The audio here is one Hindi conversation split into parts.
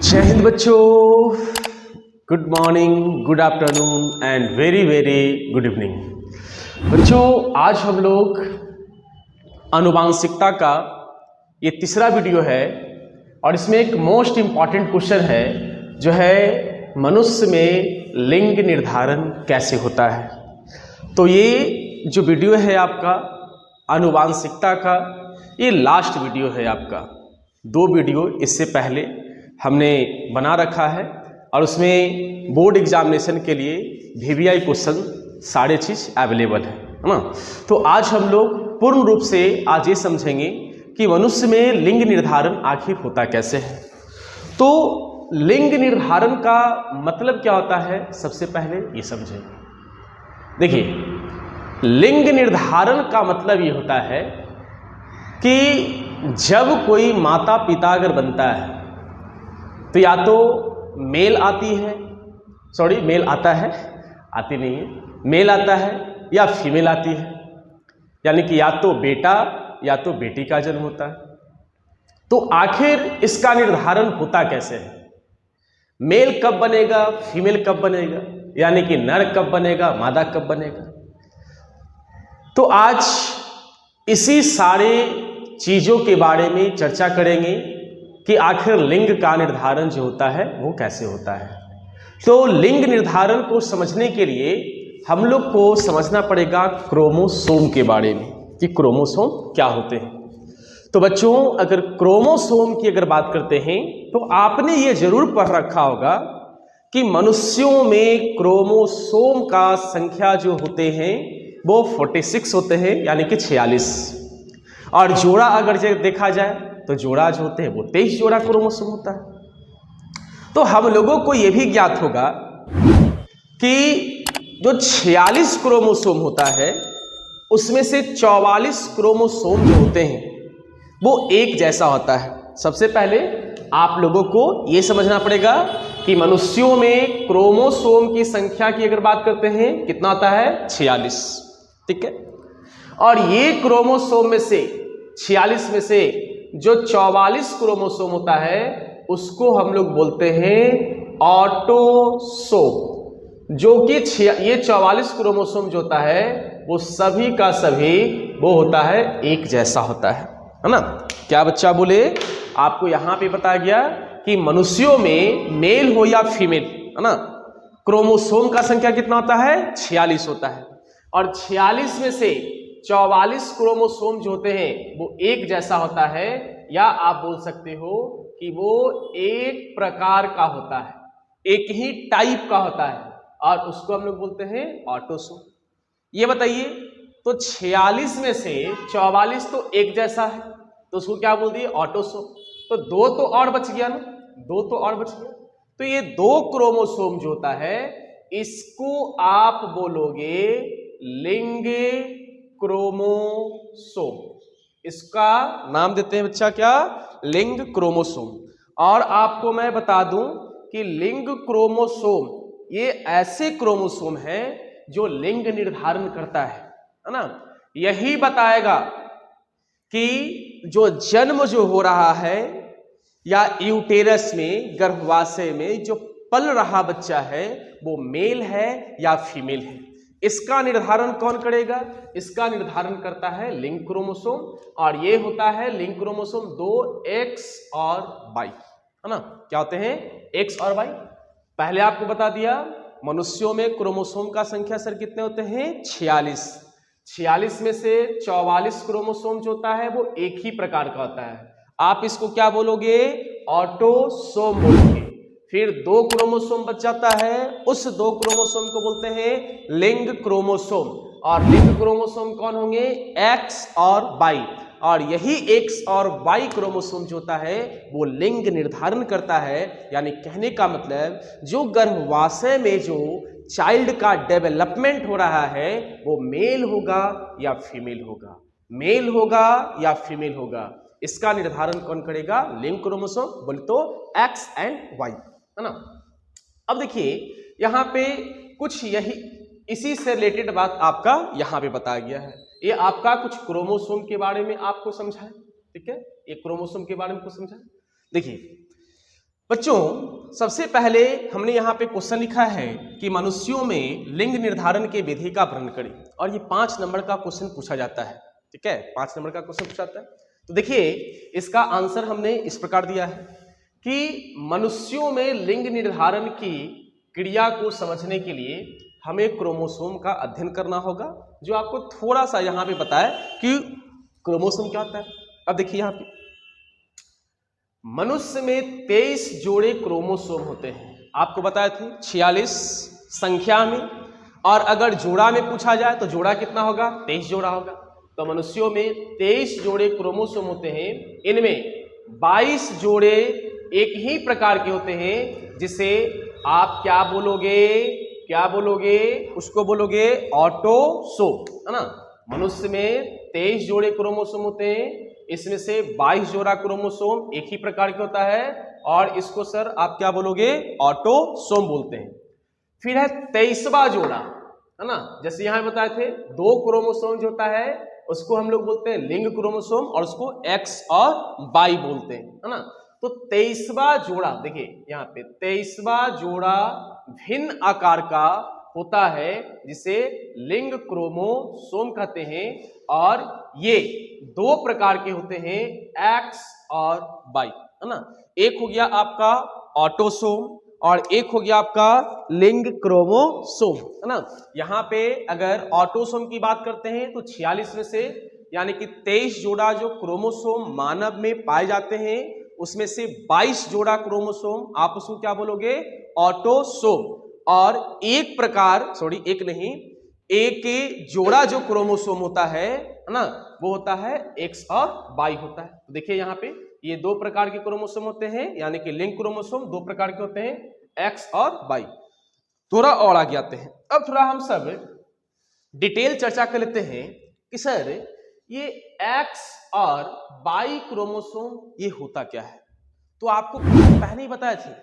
जय हिंद बच्चों, good morning, good afternoon and very very good evening. बच्चों, आज हम लोग आनुवांशिकता का ये तीसरा वीडियो है और इसमें एक मोस्ट इम्पॉर्टेंट क्वेश्चन है जो है मनुष्य में लिंग निर्धारण कैसे होता है। तो ये जो वीडियो है आपका आनुवांशिकता का, ये लास्ट वीडियो है आपका। 2 वीडियो इससे पहले हमने बना रखा है और उसमें बोर्ड एग्जामिनेशन के लिए VVI क्वेश्चन सारे चीज़ अवेलेबल है ना। तो आज हम लोग पूर्ण रूप से आज ये समझेंगे कि मनुष्य में लिंग निर्धारण आखिर होता कैसे है। तो लिंग निर्धारण का मतलब क्या होता है, सबसे पहले ये समझेंगे। देखिए, लिंग निर्धारण का मतलब ये होता है कि जब कोई माता पिता अगर बनता है तो या तो मेल आता है, आती नहीं है, मेल आता है या फीमेल आती है, यानी कि या तो बेटा या तो बेटी का जन्म होता है। तो आखिर इसका निर्धारण होता कैसे है, मेल कब बनेगा, फीमेल कब बनेगा, यानी कि नर कब बनेगा, मादा कब बनेगा। तो आज इसी सारे चीजों के बारे में चर्चा करेंगे कि आखिर लिंग का निर्धारण जो होता है वो कैसे होता है। तो लिंग निर्धारण को समझने के लिए हम लोग को समझना पड़ेगा क्रोमोसोम के बारे में कि क्रोमोसोम क्या होते हैं। तो बच्चों, अगर क्रोमोसोम की अगर बात करते हैं तो आपने ये जरूर पढ़ रखा होगा कि मनुष्यों में क्रोमोसोम का संख्या जो होते हैं वो 46 होते हैं, यानी कि 46। और जोड़ा अगर देखा जाए तो जोड़ा जो होते हैं वो 23 जोड़ा क्रोमोसोम होता है। तो हम लोगों को यह भी ज्ञात होगा कि जो 46 क्रोमोसोम होता है उसमें से 44 क्रोमोसोम जो होते हैं वो एक जैसा होता है। सबसे पहले आप लोगों को यह समझना पड़ेगा कि मनुष्यों में क्रोमोसोम की संख्या की अगर बात करते हैं कितना आता है, 46। ठीक है। और ये क्रोमोसोम में से 46 में से जो 44 क्रोमोसोम होता है उसको हम लोग बोलते हैं ऑटोसोम, जो कि ये 44 क्रोमोसोम जो होता है वो सभी का सभी वो होता है एक जैसा होता है ना। क्या बच्चा बोले, आपको यहां पे बताया गया कि मनुष्यों में मेल हो या फीमेल, है ना, क्रोमोसोम का संख्या कितना होता है, 46 होता है। और 46 में से 44 क्रोमोसोम जो होते हैं वो एक जैसा होता है, या आप बोल सकते हो कि वो एक प्रकार का होता है, एक ही टाइप का होता है, और उसको हम लोग बोलते हैं ऑटोसोम। ये बताइए, तो 46 में से 44 तो एक जैसा है तो उसको क्या बोल दिए, ऑटोसोम। तो 2 तो और बच गया ना, 2 तो और बच गया। तो ये 2 क्रोमोसोम जो होता है इसको आप बोलोगे लिंग क्रोमोसोम। इसका नाम देते हैं बच्चा क्या, लिंग क्रोमोसोम। और आपको मैं बता दूं कि लिंग क्रोमोसोम ये ऐसे क्रोमोसोम है जो लिंग निर्धारण करता है ना। यही बताएगा कि जो जन्म जो हो रहा है या यूटेरस में, गर्भाशय में जो पल रहा बच्चा है वो मेल है या फीमेल है, इसका निर्धारण कौन करेगा, इसका निर्धारण करता है लिंग क्रोमोसोम। और ये होता है लिंग क्रोमोसोम 2 X और Y, है ना। क्या होते हैं, X और Y। पहले आपको बता दिया मनुष्यों में क्रोमोसोम का संख्या सर कितने होते हैं, 46। 46 में से 44 क्रोमोसोम जो होता है वो एक ही प्रकार का होता है, आप इसको क्या बोलोगे, ऑटोसोम बोलोगे। फिर 2 क्रोमोसोम बच जाता है, उस 2 क्रोमोसोम को बोलते हैं लिंग क्रोमोसोम। और लिंग क्रोमोसोम कौन होंगे, X और Y। और यही X और Y क्रोमोसोम जो होता है वो लिंग निर्धारण करता है। यानी कहने का मतलब जो गर्भाशय में जो चाइल्ड का डेवलपमेंट हो रहा है वो मेल होगा या फीमेल होगा, मेल होगा या फीमेल होगा, इसका निर्धारण कौन करेगा, लिंग क्रोमोसोम। बोले तो X एंड Y, है ना। अब देखिए यहां पे कुछ यही इसी से रिलेटेड बात आपका यहां पे बताया गया है। ये आपका कुछ क्रोमोसोम के बारे में आपको समझा है, ठीक है, ये क्रोमोसोम के बारे में कुछ समझा। देखिए बच्चों सबसे पहले हमने यहाँ पे क्वेश्चन लिखा है कि मनुष्यों में लिंग निर्धारण के विधि का वर्णन करें, और ये 5 नंबर का क्वेश्चन पूछा जाता है। ठीक है, 5 नंबर का क्वेश्चन पूछा जाता है। तो देखिए इसका आंसर हमने इस प्रकार दिया है कि मनुष्यों में लिंग निर्धारण की क्रिया को समझने के लिए हमें क्रोमोसोम का अध्ययन करना होगा, जो आपको थोड़ा सा यहाँ पे बताए कि क्रोमोसोम क्या होता है। अब देखिए यहाँ पे मनुष्य में 23 जोड़े क्रोमोसोम होते हैं, आपको बताया थे 46 संख्या में, और अगर जोड़ा में पूछा जाए तो जोड़ा कितना होगा, 23 जोड़ा होगा। तो मनुष्यों में 23 जोड़े क्रोमोसोम होते हैं, इनमें 22 जोड़े एक ही प्रकार के होते हैं, जिसे आप क्या बोलोगे, उसको बोलोगे ऑटोसोम, है ना। मनुष्य में 23 जोड़े क्रोमोसोम होते हैं, इसमें से 22 जोड़ा क्रोमोसोम एक ही प्रकार का होता है, और इसको सर आप क्या बोलोगे, ऑटोसोम बोलते हैं। फिर है 23वां जोड़ा, है ना। जैसे यहां बताए थे 2 क्रोमोसोम जो होता है उसको हम लोग बोलते हैं लिंग क्रोमोसोम, और उसको एक्स और वाई बोलते हैं, है ना। तो 23वां जोड़ा, देखिए यहाँ पे 23वां जोड़ा भिन्न आकार का होता है, जिसे लिंग क्रोमोसोम कहते हैं, और ये 2 प्रकार के होते हैं, एक्स और वाई, है ना। एक हो गया आपका ऑटोसोम और एक हो गया आपका लिंग क्रोमोसोम, है ना। यहाँ पे अगर ऑटोसोम की बात करते हैं तो 46 में से यानी कि 23 जोड़ा जो क्रोमोसोम मानव में पाए जाते हैं, उसमें से 22 जोड़ा क्रोमोसोम आप उसको क्या बोलोगे, ऑटोसोम, और एक जोड़ा जो क्रोमोसोम होता है ना, वो होता है एक्स और वाई होता है। तो देखिए यहाँ पे ये 2 प्रकार के क्रोमोसोम होते हैं, यानी कि लिंग क्रोमोसोम 2 प्रकार के होते हैं, एक्स और वाई। थोड़ा और आगे आते हैं, अब थोड़ा हम सब डिटेल चर्चा कर लेते हैं कि सर ये एक्स और वाई क्रोमोसोम ये होता क्या है। तो आपको पहले ही बताया था,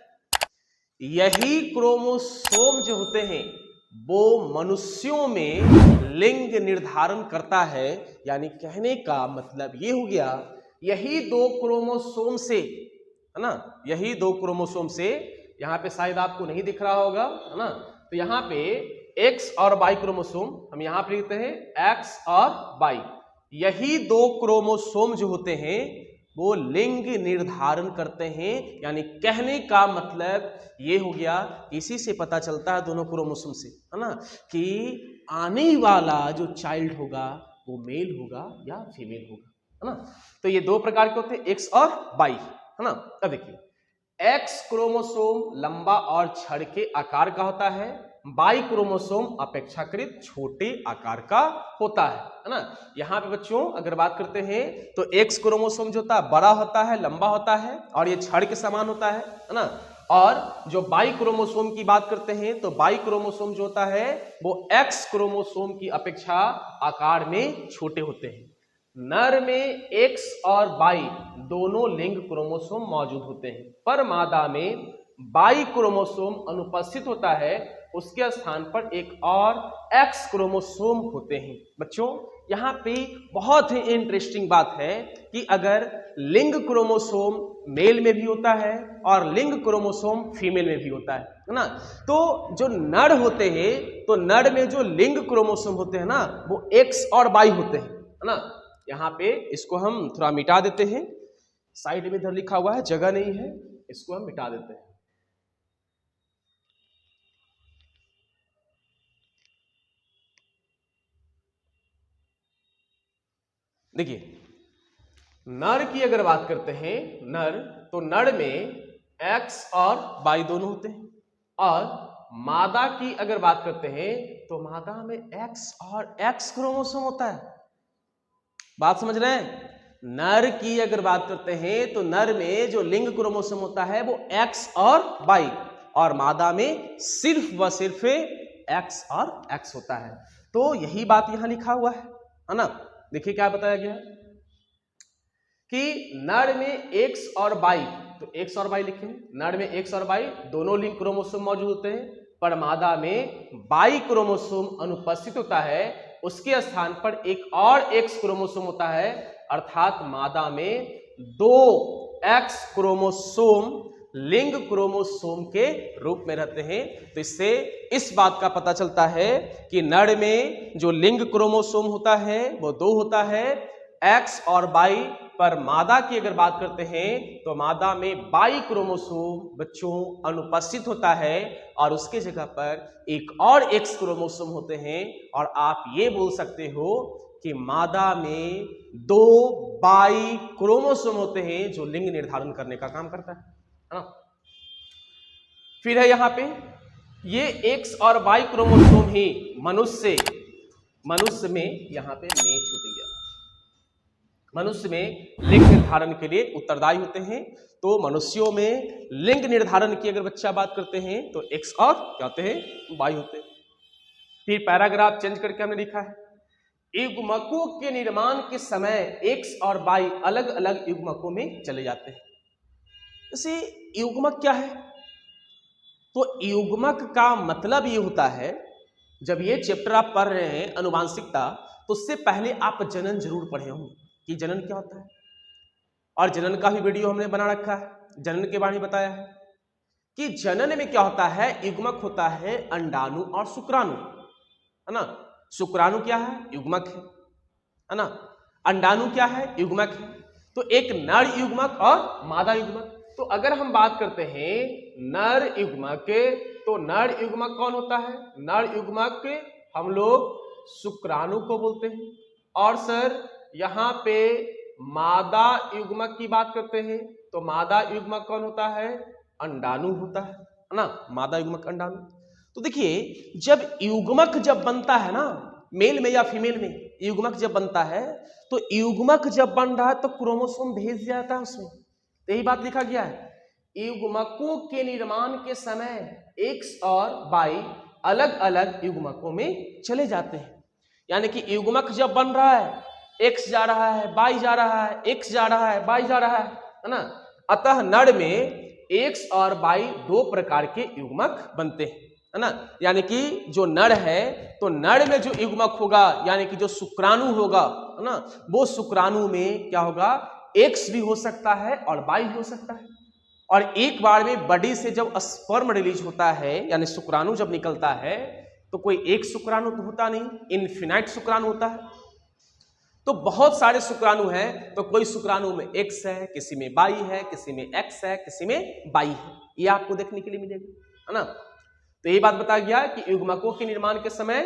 यही क्रोमोसोम जो होते हैं वो मनुष्यों में लिंग निर्धारण करता है। यानी कहने का मतलब ये हो गया, यही 2 क्रोमोसोम से, है ना, यही 2 क्रोमोसोम से, यहाँ पे शायद आपको नहीं दिख रहा होगा, है ना। तो यहाँ पे एक्स और वाई क्रोमोसोम हम यहाँ पे लिखते हैं एक्स और वाई, यही 2 क्रोमोसोम जो होते हैं वो लिंग निर्धारण करते हैं। यानी कहने का मतलब ये हो गया, इसी से पता चलता है दोनों क्रोमोसोम से, है ना, कि आने वाला जो चाइल्ड होगा वो मेल होगा या फीमेल होगा, है ना। तो ये 2 प्रकार के होते हैं, एक्स और वाई, है ना। अब देखिए एक्स क्रोमोसोम लंबा और छड़ के आकार का होता है, वाई क्रोमोसोम अपेक्षाकृत छोटे आकार का होता है ना। यहाँ पे बच्चों अगर बात करते हैं तो एक्स क्रोमोसोम जो होता है बड़ा होता है, लंबा होता है, और ये छड़ के समान होता है ना। और जो वाई क्रोमोसोम की बात करते हैं तो वाई क्रोमोसोम जो होता है वो एक्स क्रोमोसोम की अपेक्षा आकार में छोटे होते हैं। नर में एक्स और वाई दोनों लिंग क्रोमोसोम मौजूद होते हैं, पर मादा में वाई क्रोमोसोम अनुपस्थित होता है, उसके स्थान पर एक और एक्स क्रोमोसोम होते हैं। बच्चों यहाँ पे बहुत ही इंटरेस्टिंग बात है कि अगर लिंग क्रोमोसोम मेल में भी होता है और लिंग क्रोमोसोम फीमेल में भी होता है ना। तो जो नर होते हैं तो नर में जो लिंग क्रोमोसोम होते हैं ना वो एक्स और वाई होते हैं, है ना। यहाँ पे इसको हम थोड़ा मिटा देते हैं, साइड में इधर लिखा हुआ है, जगह नहीं है, इसको हम मिटा देते हैं। देखिए नर की अगर बात करते हैं, नर तो नर में एक्स और वाई दोनों होते हैं, और मादा की अगर बात करते हैं तो मादा में एक्स और एक्स क्रोमोसोम होता है। बात समझ रहे हैं। नर की अगर बात करते हैं तो नर में जो लिंग क्रोमोसोम होता है वो एक्स और वाई, और मादा में सिर्फ व सिर्फ एक्स और एक्स होता है। तो यही बात यहां लिखा हुआ है ना। देखिए क्या बताया गया कि नर में एक्स और वाई, तो एक्स और वाई लिखे, नर में एक्स और वाई दोनों लिंग क्रोमोसोम मौजूद होते हैं, पर मादा में वाई क्रोमोसोम अनुपस्थित होता है, उसके स्थान पर एक और एक्स क्रोमोसोम होता है, अर्थात मादा में 2 एक्स क्रोमोसोम लिंग क्रोमोसोम के रूप में रहते हैं। तो इससे इस बात का पता चलता है कि नर में जो लिंग क्रोमोसोम होता है वो 2 होता है, एक्स और वाई। पर मादा की अगर बात करते हैं तो मादा में बाई क्रोमोसोम बच्चों अनुपस्थित होता है और उसके जगह पर एक और एक्स क्रोमोसोम होते हैं। और आप ये बोल सकते हो कि मादा में 2 बाई क्रोमोसोम होते हैं जो लिंग निर्धारण करने का काम करता है ना। फिर है यहां पे ये एक्स और वाई क्रोमोसोम ही मनुष्य में यहां पे मैच हो गया, मनुष्य में लिंग निर्धारण के लिए उत्तरदायी होते हैं। तो मनुष्यों में लिंग निर्धारण की अगर बच्चा बात करते हैं तो एक्स और क्या होते हैं, वाई होते हैं। फिर पैराग्राफ चेंज करके हमने लिखा है युग्मकों के निर्माण के समय एक्स और वाई अलग अलग युग्मकों में चले जाते हैं। जैसे युग्मक क्या है, तो युग्मक का मतलब ये होता है, जब ये चैप्टर आप पढ़ रहे हैं अनुवांशिकता, तो उससे पहले आप जनन जरूर पढ़े होंगे कि जनन क्या होता है। और जनन का भी वीडियो हमने बना रखा है, जनन के बारे में बताया है कि जनन में क्या होता है, युग्मक होता है अंडाणु और शुक्राणु, है ना। शुक्राणु क्या है, युग्मक है ना। अंडाणु क्या है, युग्मक है। तो एक नर युग्मक और मादा युग्मक। तो अगर हम बात करते हैं नर युग्मक, तो नर युग्मक कौन होता है, नर युग्मक हम लोग शुक्राणु को बोलते हैं। और सर यहाँ पे मादा युग्मक की बात करते हैं तो मादा युग्मक कौन होता है, अंडाणु होता है ना, मादा युग्मक अंडाणु। तो देखिए जब युग्मक जब बनता है ना, मेल में या फीमेल में युग्मक जब बनता है, तो युग्मक जब बन रहा है तो क्रोमोसोम भेज दिया जाता है उसमें। तो यही बात लिखा गया है, युग्मकों के निर्माण के समय एक्स और वाई अलग अलग युग्मकों में चले जाते हैं। यानी कि युग्मक जब बन रहा है, एक्स जा रहा है, वाई जा रहा है, एक्स जा रहा है, वाई जा रहा है ना। अतः नर में एक्स और वाई 2 प्रकार के युग्मक बनते हैं, है ना। यानी कि जो नर है तो नर में जो युग्मक होगा यानी कि जो शुक्राणु होगा, है ना, वो शुक्राणु में क्या होगा, एक्स भी हो सकता है और वाई भी हो सकता है। और एक बार में बॉडी से जब स्पर्म रिलीज होता है यानी शुक्राणु जब निकलता है तो कोई एक शुक्राणु तो होता नहीं, इनफिनाइट शुक्राणु होता है। तो बहुत सारे शुक्राणु हैं, तो कोई शुक्राणु में एक्स है, किसी में वाई है, किसी में एक्स है, किसी में वाई है, ये आपको देखने के लिए मिलेगा, है ना। तो ये बात बताया गया कि युग्मकों के निर्माण के समय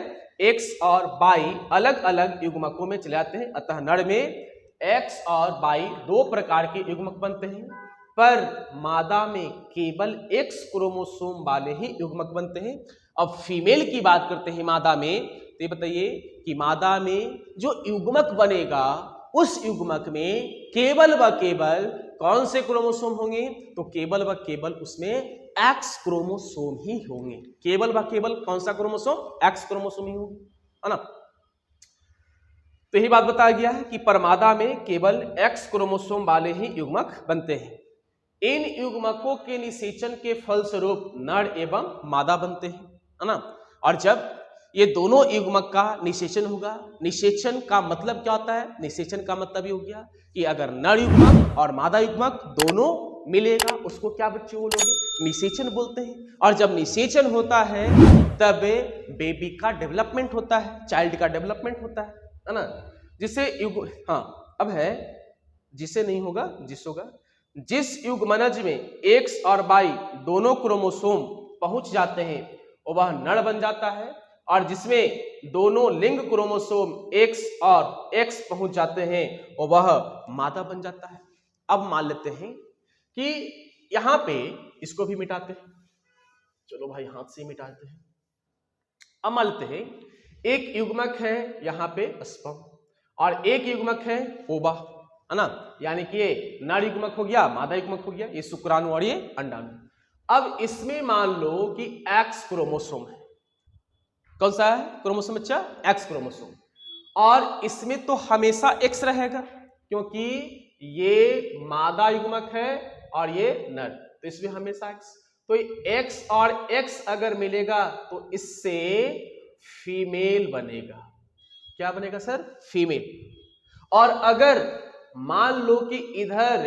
एक्स और वाई अलग अलग युग्मकों में चले जाते हैं। अतः नर में एक्स और वाई 2 प्रकार के युग्मक बनते हैं, पर मादा में केवल एक्स क्रोमोसोम वाले ही युग्मक बनते हैं। अब फीमेल की बात करते हैं मादा में, तो ये बताइए कि मादा में जो युग्मक बनेगा उस युग्मक में केवल व केवल कौन से क्रोमोसोम होंगे, तो केवल व केवल उसमें एक्स क्रोमोसोम ही होंगे। केवल व केवल कौन सा क्रोमोसोम, एक्स क्रोमोसोम ही होंगे, है ना। तो यही बात बताया गया है कि परमादा में केवल एक्स क्रोमोसोम वाले ही युग्मक बनते हैं। इन युग्मकों के निषेचन के फलस्वरूप नर एवं मादा बनते हैं, है ना। और जब ये दोनों युग्मक का निषेचन होगा, निषेचन का मतलब क्या होता है, निषेचन का मतलब ये हो गया कि अगर नर युग्मक और मादा युग्मक दोनों मिलेगा उसको क्या बच्चे बोलोगे, निषेचन बोलते हैं। और जब निषेचन होता है तब बेबी का डेवलपमेंट होता है, चाइल्ड का डेवलपमेंट होता है ना। जिसे युग हाँ अब है, जिसे नहीं होगा जिस होगा, जिस युग्मनज में एक्स और वाई दोनों क्रोमोसोम पहुंच जाते हैं वह नर बन जाता है, और जिसमें दोनों लिंग क्रोमोसोम एक्स और एक्स पहुंच जाते हैं वह मादा बन जाता है। अब मान लेते हैं कि यहां पे इसको भी मिटाते हैं, चलो भाई हाथ से ही मिटाते हैं। अब मान लेते हैं एक युग्मक है यहां पे स्पर्म और एक युग्मक है ओवा, है ना। यानी कि ये नर युग्मक हो गया, मादा युग्मक हो गया, ये शुक्राणु और ये अंडाणु। अब इसमें मान लो कि एक्स क्रोमोसोम है, कौन सा है क्रोमोसोम बच्चा, एक्स क्रोमोसोम। और इसमें तो हमेशा एक्स रहेगा क्योंकि ये मादा युग्मक है और ये नर, तो इसमें हमेशा एक्स। तो एक्स और एक्स अगर मिलेगा तो इससे फीमेल बनेगा। क्या बनेगा सर, फीमेल। और अगर मान लो कि इधर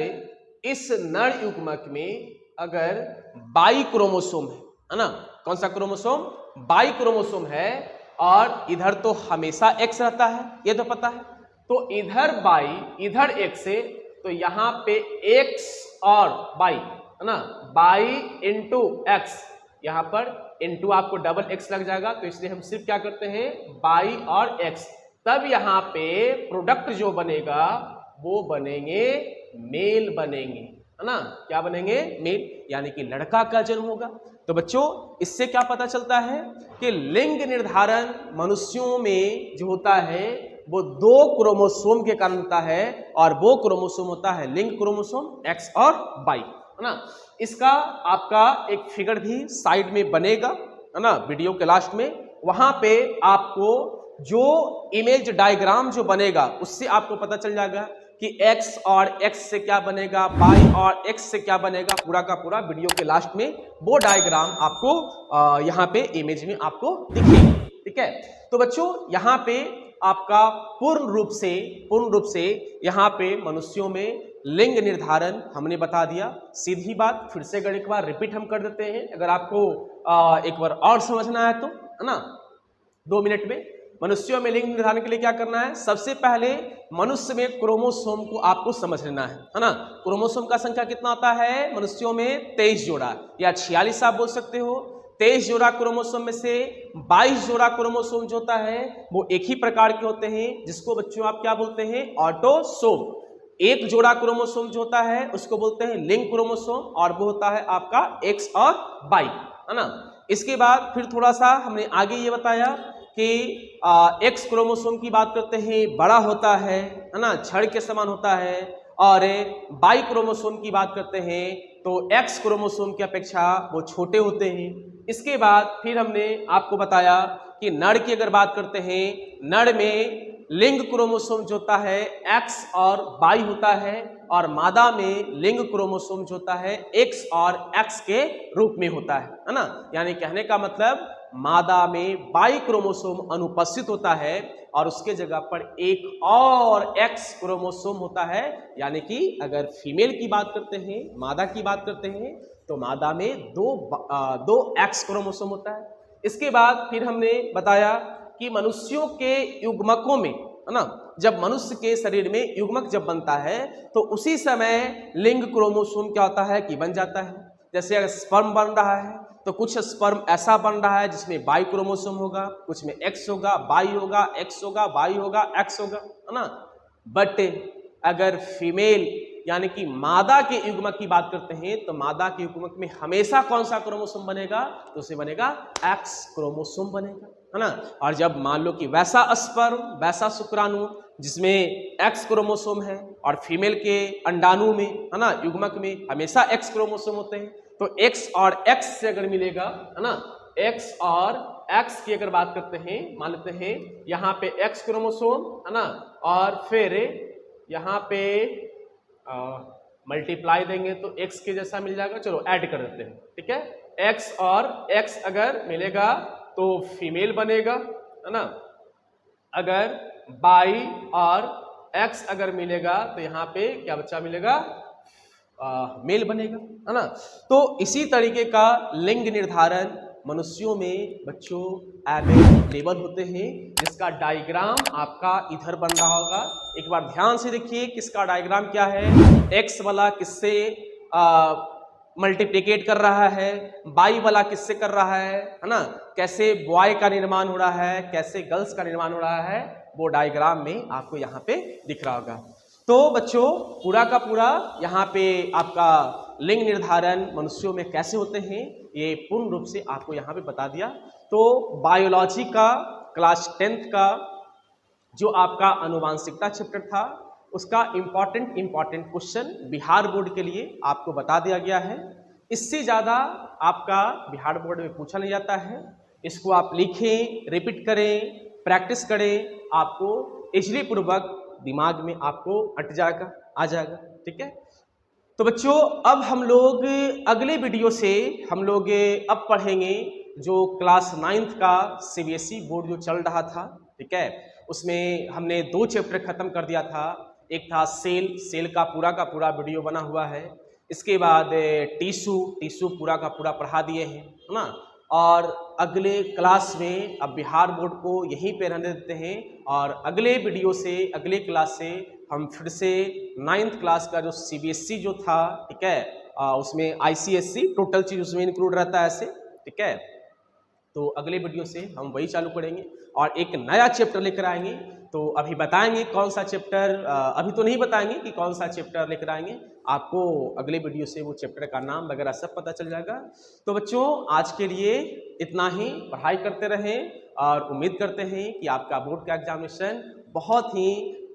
इस नर युग्मक में अगर बाई क्रोमोसोम है ना, कौन सा क्रोमोसोम, बाई क्रोमोसोम है, और इधर तो हमेशा एक्स रहता है, ये तो पता है, तो इधर बाई इधर एक्स है, तो यहां पे एक्स और बाई है ना, बाई इंटू एक्स, यहां पर इंटू आपको डबल एक्स लग जाएगा, तो इसलिए हम सिर्फ क्या करते हैं, बाई और एक्स, तब यहां पे प्रोडक्ट जो बनेगा वो बनेंगे मेल बनेंगे, है ना, क्या बनेंगे, मेल, यानी कि लड़का का जन्म होगा। तो बच्चों इससे क्या पता चलता है कि लिंग निर्धारण मनुष्यों में जो होता है वो 2 क्रोमोसोम के कारण होता है, और वो क्रोमोसोम होता है लिंग क्रोमोसोम एक्स और वाई, है ना। इसका आपका एक फिगर भी साइड में बनेगा, है ना, वीडियो के लास्ट में, वहां पे आपको जो इमेज डायग्राम जो बनेगा उससे आपको पता चल जाएगा कि x और x से क्या बनेगा, y और x से क्या बनेगा, पूरा का पूरा वीडियो के लास्ट में वो डायग्राम आपको यहाँ पे इमेज में आपको दिखेगा, ठीक है। तो बच्चों यहाँ पे आपका पूर्ण रूप से यहाँ पे मनुष्यों में लिंग निर्धारण हमने बता दिया। सीधी बात फिर से अगर एक बार रिपीट हम कर देते हैं, अगर आपको एक बार और समझना है तो, है ना, 2 मिनट में। मनुष्यों में लिंग निर्धारण के लिए क्या करना है, सबसे पहले मनुष्य में क्रोमोसोम को आपको समझ लेना है ना। क्रोमोसोम का संख्या कितना होता है मनुष्यों में, 23 जोड़ा या 46 आप बोल सकते हो। 23 जोड़ा क्रोमोसोम में से 22 जोड़ा क्रोमोसोम जो होता है वो एक ही प्रकार के होते हैं, जिसको बच्चों आप क्या बोलते हैं, ऑटोसोम। एक जोड़ा क्रोमोसोम जो होता है उसको बोलते हैं लिंग क्रोमोसोम, और वो होता है आपका एक्स और वाई, है ना। इसके बाद फिर थोड़ा सा हमने आगे ये बताया कि एक्स क्रोमोसोम की बात करते हैं बड़ा होता है ना, छड़ के समान होता है, और वाई क्रोमोसोम की बात करते हैं तो एक्स क्रोमोसोम की अपेक्षा वो छोटे होते हैं। इसके बाद फिर हमने आपको बताया कि नर की अगर बात करते हैं, नर में लिंग क्रोमोसोम जो होता है एक्स और वाई होता है, और मादा में लिंग क्रोमोसोम जो होता है एक्स और एक्स के रूप में होता है ना। यानी कहने का मतलब मादा में वाई क्रोमोसोम अनुपस्थित होता है और उसके जगह पर एक और एक्स क्रोमोसोम होता है। यानी कि अगर फीमेल की बात करते हैं, मादा की बात करते हैं, तो मादा में दो एक्स क्रोमोसोम होता है। इसके बाद फिर हमने बताया कि मनुष्यों के युग्मकों में, है ना, जब मनुष्य के शरीर में युग्मक जब बनता है तो उसी समय लिंग क्रोमोसोम क्या होता है कि बन जाता है। जैसे अगर स्पर्म बन रहा है तो कुछ स्पर्म ऐसा बन रहा है जिसमें वाई क्रोमोसोम होगा, कुछ में एक्स होगा, वाई होगा, एक्स होगा, वाई होगा, एक्स होगा, है ना। बट अगर फीमेल यानी कि मादा के युग्मक की बात करते हैं तो मादा के युग्मक में हमेशा कौन सा क्रोमोसोम बनेगा, तो उसे बनेगा एक्स क्रोमोसोम बनेगा, है ना। और जब मान लो कि वैसा स्पर्म, वैसा शुक्राणु जिसमें एक्स क्रोमोसोम है और फीमेल के अंडाणु में, है ना, युग्मक में हमेशा एक्स क्रोमोसोम होते हैं, तो एक्स और एक्स से अगर मिलेगा, है ना, एक्स और एक्स की अगर बात करते हैं, मान लेते हैं यहाँ पे एक्स क्रोमोसोम, है ना, और फिर यहाँ पे मल्टीप्लाई देंगे तो एक्स के जैसा मिल जाएगा। चलो ऐड कर देते हैं, ठीक है। एक्स और एक्स अगर मिलेगा तो फीमेल बनेगा, है ना। अगर बाई और एक्स अगर मिलेगा तो यहाँ पे क्या बच्चा मिलेगा, मेल बनेगा, है ना। तो इसी तरीके का लिंग निर्धारण मनुष्यों में बच्चों अवेलेबल होते हैं, जिसका डायग्राम आपका इधर बन रहा होगा। एक बार ध्यान से देखिए किसका डायग्राम क्या है, एक्स वाला किससे मल्टीप्लिकेट कर रहा है, बाई वाला किससे कर रहा है ना, कैसे बॉय का निर्माण हो रहा है, कैसे गर्ल्स का निर्माण हो रहा है, वो डायग्राम में आपको यहाँ पे दिख रहा होगा। तो बच्चों पूरा का पूरा यहाँ पे आपका लिंग निर्धारण मनुष्यों में कैसे होते हैं ये पूर्ण रूप से आपको यहाँ पे बता दिया। तो बायोलॉजी का क्लास 10th का जो आपका आनुवांशिकता चैप्टर था उसका इम्पॉर्टेंट क्वेश्चन बिहार बोर्ड के लिए आपको बता दिया गया है। इससे ज़्यादा आपका बिहार बोर्ड में पूछा नहीं जाता है। इसको आप लिखें, रिपीट करें, प्रैक्टिस करें, आपको इजली पूर्वक दिमाग में आपको अट जाएगा, आ जाएगा, ठीक है। तो बच्चों अब हम लोग अगले वीडियो से हम लोग अब पढ़ेंगे जो क्लास 9th का सीबीएसई बोर्ड जो चल रहा था, ठीक है। उसमें हमने 2 चैप्टर खत्म कर दिया था। एक था सेल का पूरा वीडियो बना हुआ है। इसके बाद टीसू पूरा का पूरा पढ़ा दिए हैं, है ना। और अगले क्लास में अब बिहार बोर्ड को यहीं पे रहने देते हैं और अगले वीडियो से, अगले क्लास से हम फिर से 9th क्लास का जो CBSE जो था, ठीक है, उसमें ICSE टोटल चीज उसमें इंक्लूड रहता है ऐसे, ठीक है। तो अगले वीडियो से हम वही चालू करेंगे और एक नया चैप्टर लेकर आएंगे। तो अभी बताएंगे कौन सा चैप्टर, अभी तो नहीं बताएंगे कि कौन सा चैप्टर लेकर आएंगे, आपको अगले वीडियो से वो चैप्टर का नाम वगैरह सब पता चल जाएगा। तो बच्चों आज के लिए इतना ही, पढ़ाई करते रहें और उम्मीद करते हैं कि आपका बोर्ड का एग्जामिनेशन बहुत ही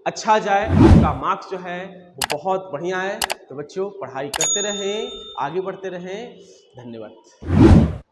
अच्छा जाए, आपका मार्क्स जो है वो बहुत बढ़िया है। तो बच्चों पढ़ाई करते रहें, आगे बढ़ते रहें। धन्यवाद।